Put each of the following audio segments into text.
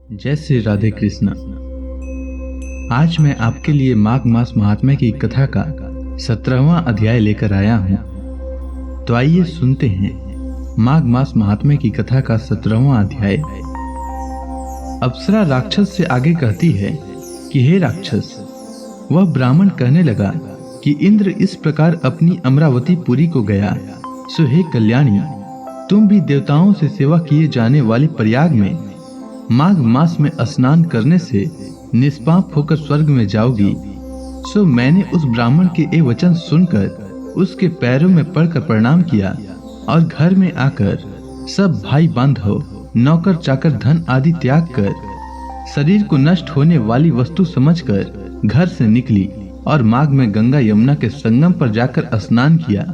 जय श्री राधे कृष्ण। आज मैं आपके लिए माघ मास महात्म्य की कथा का 17वां अध्याय लेकर आया हूँ। तो आइए सुनते हैं माघ मास महात्म्य की कथा का 17वां अध्याय। अप्सरा राक्षस से आगे कहती है कि हे राक्षस, वह ब्राह्मण कहने लगा कि इंद्र इस प्रकार अपनी अमरावती पुरी को गया, सो हे कल्याणी, तुम भी देवताओं से सेवा किए जाने वाले प्रयाग में माघ मास में स्नान करने से निष्पाप होकर स्वर्ग में जाओगी। सो मैंने उस ब्राह्मण के ये वचन सुनकर उसके पैरों में पड़कर प्रणाम किया और घर में आकर सब भाई बांधव, नौकर चाकर, धन आदि त्याग कर शरीर को नष्ट होने वाली वस्तु समझकर घर से निकली और माघ में गंगा यमुना के संगम पर जाकर स्नान किया।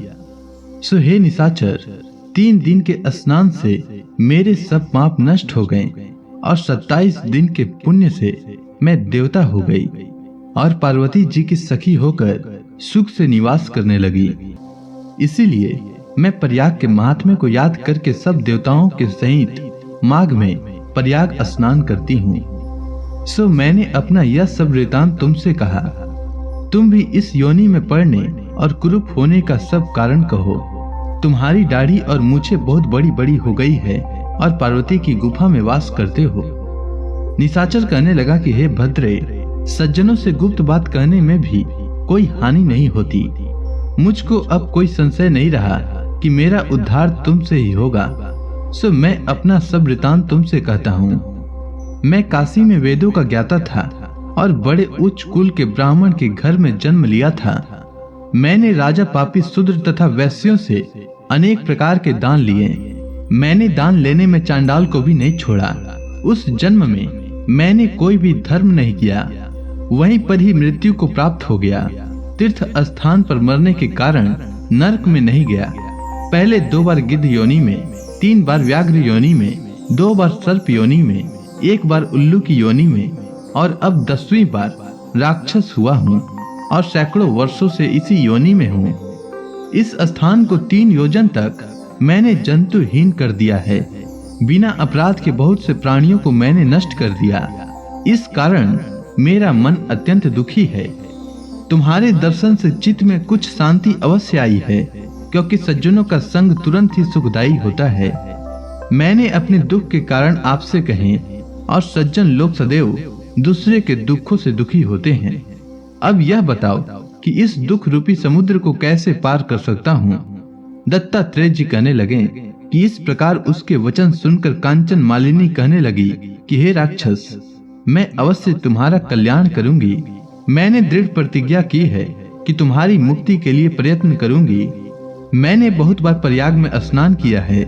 सो हे निशाचर, 3 दिन के स्नान से मेरे सब पाप नष्ट हो गए और 27 दिन के पुण्य से मैं देवता हो गई और पार्वती जी की सखी होकर सुख से निवास करने लगी। इसीलिए मैं प्रयाग के महात्म्य को याद करके सब देवताओं के सहित माघ में प्रयाग स्नान करती हूँ। सो मैंने अपना यह सब वृतांत तुमसे कहा। तुम भी इस योनि में पड़ने और कुरूप होने का सब कारण कहो। तुम्हारी दाढ़ी और मूछें बहुत बड़ी बड़ी हो गई है और पार्वती की गुफा में वास करते हो। निशाचर कहने लगा कि हे भद्रे, सज्जनों से गुप्त बात कहने में भी कोई हानि नहीं होती। मुझको अब कोई संशय नहीं रहा कि मेरा उद्धार तुमसे ही होगा। सो मैं अपना सब वृतांत तुमसे कहता हूँ। मैं काशी में वेदों का ज्ञाता था और बड़े उच्च कुल के ब्राह्मण के घर में जन्म लिया था। मैंने राजा, पापी, शूद्र तथा वैश्यों से अनेक प्रकार के दान लिए। मैंने दान लेने में चांडाल को भी नहीं छोड़ा। उस जन्म में मैंने कोई भी धर्म नहीं किया, वहीं पर ही मृत्यु को प्राप्त हो गया। तीर्थ स्थान पर मरने के कारण नरक में नहीं गया। पहले 2 बार गिद्ध योनि में, 3 बार व्याघ्र योनि में, 2 बार सर्प योनि में, 1 बार उल्लू की योनि में और अब 10वीं बार राक्षस हुआ हूँ और सैकड़ों वर्षों से इसी योनि में हूँ। इस स्थान को 3 योजन तक मैंने जंतुहीन कर दिया है। बिना अपराध के बहुत से प्राणियों को मैंने नष्ट कर दिया। इस कारण मेरा मन अत्यंत दुखी है। तुम्हारे दर्शन से चित्त में कुछ शांति अवश्य आई है, क्योंकि सज्जनों का संग तुरंत ही सुखदायी होता है। मैंने अपने दुख के कारण आपसे कहे और सज्जन लोग सदैव दूसरे के दुखों से दुखी होते हैं। अब यह बताओ कि इस दुख रूपी समुद्र को कैसे पार कर सकता हूँ। दत्तात्रेय जी कहने लगे कि इस प्रकार उसके वचन सुनकर कांचन मालिनी कहने लगी कि हे राक्षस, मैं अवश्य तुम्हारा कल्याण करूंगी। मैंने दृढ़ प्रतिज्ञा की है कि तुम्हारी मुक्ति के लिए प्रयत्न करूंगी। मैंने बहुत बार प्रयाग में स्नान किया है।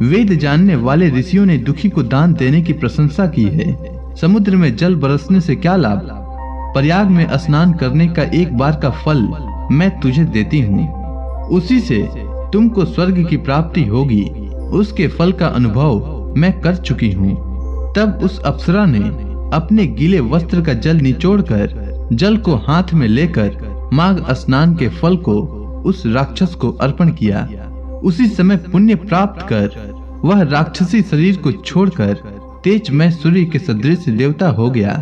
वेद जानने वाले ऋषियों ने दुखी को दान देने की प्रशंसा की है। समुद्र में जल बरसने से क्या लाभ। प्रयाग में स्नान करने का 1 बार का फल मैं तुझे देती हूँ। उसी से तुमको स्वर्ग की प्राप्ति होगी। उसके फल का अनुभव मैं कर चुकी हूँ। तब उस अप्सरा ने अपने गीले वस्त्र का जल निचोड़कर जल को हाथ में लेकर माघ स्नान के फल को उस राक्षस को अर्पण किया। उसी समय पुण्य प्राप्त कर वह राक्षसी शरीर को छोड़कर तेजमय सूर्य के सदृश देवता हो गया।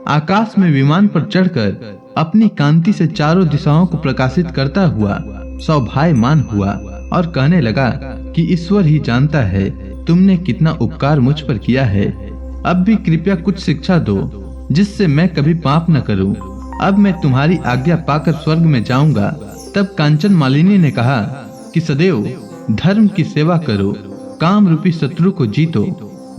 आकाश में विमान पर चढ़कर अपनी कांति से चारों दिशाओं को प्रकाशित करता हुआ सौभाग्यमान हुआ और कहने लगा कि ईश्वर ही जानता है तुमने कितना उपकार मुझ पर किया है। अब भी कृपया कुछ शिक्षा दो जिससे मैं कभी पाप न करूं। अब मैं तुम्हारी आज्ञा पाकर स्वर्ग में जाऊंगा। तब कांचन मालिनी ने कहा कि सदैव धर्म की सेवा करो, काम रूपी शत्रु को जीतो,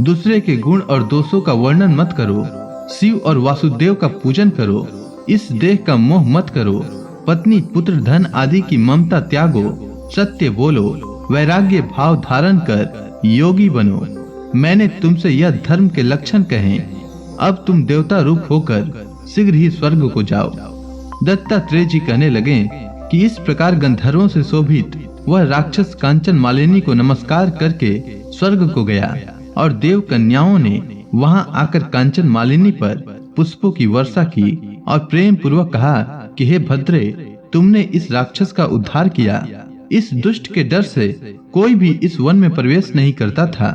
दूसरे के गुण और दोषों का वर्णन मत करो, शिव और वासुदेव का पूजन करो, इस देह का मोह मत करो, पत्नी, पुत्र, धन आदि की ममता त्यागो, सत्य बोलो, वैराग्य भाव धारण कर योगी बनो। मैंने तुमसे यह धर्म के लक्षण कहे। अब तुम देवता रूप होकर शीघ्र ही स्वर्ग को जाओ। दत्तात्रेय जी कहने लगे कि इस प्रकार गंधर्वों से शोभित वह राक्षस कांचन मालिनी को नमस्कार करके स्वर्ग को गया और देव कन्याओं ने वहां आकर कांचन मालिनी पर पुष्पों की वर्षा की और प्रेम पूर्वक कहा कि हे भद्रे, तुमने इस राक्षस का उद्धार किया। इस दुष्ट के डर से कोई भी इस वन में प्रवेश नहीं करता था।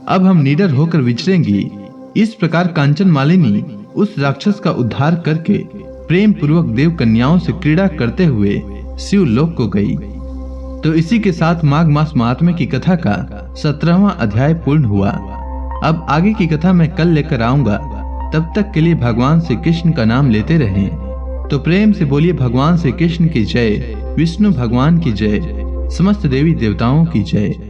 अब हम निडर होकर विचरेंगी। इस प्रकार कांचन मालिनी उस राक्षस का उद्धार करके प्रेम पूर्वक देव कन्याओं से क्रीड़ा करते हुए शिवलोक को गई। तो इसी के साथ माघ मास महात्म्य की कथा का 17वां अध्याय पूर्ण हुआ। अब आगे की कथा मैं कल लेकर आऊंगा। तब तक के लिए भगवान श्री कृष्ण का नाम लेते रहें। तो प्रेम से बोलिए भगवान श्री कृष्ण की जय, विष्णु भगवान की जय, समस्त देवी देवताओं की जय।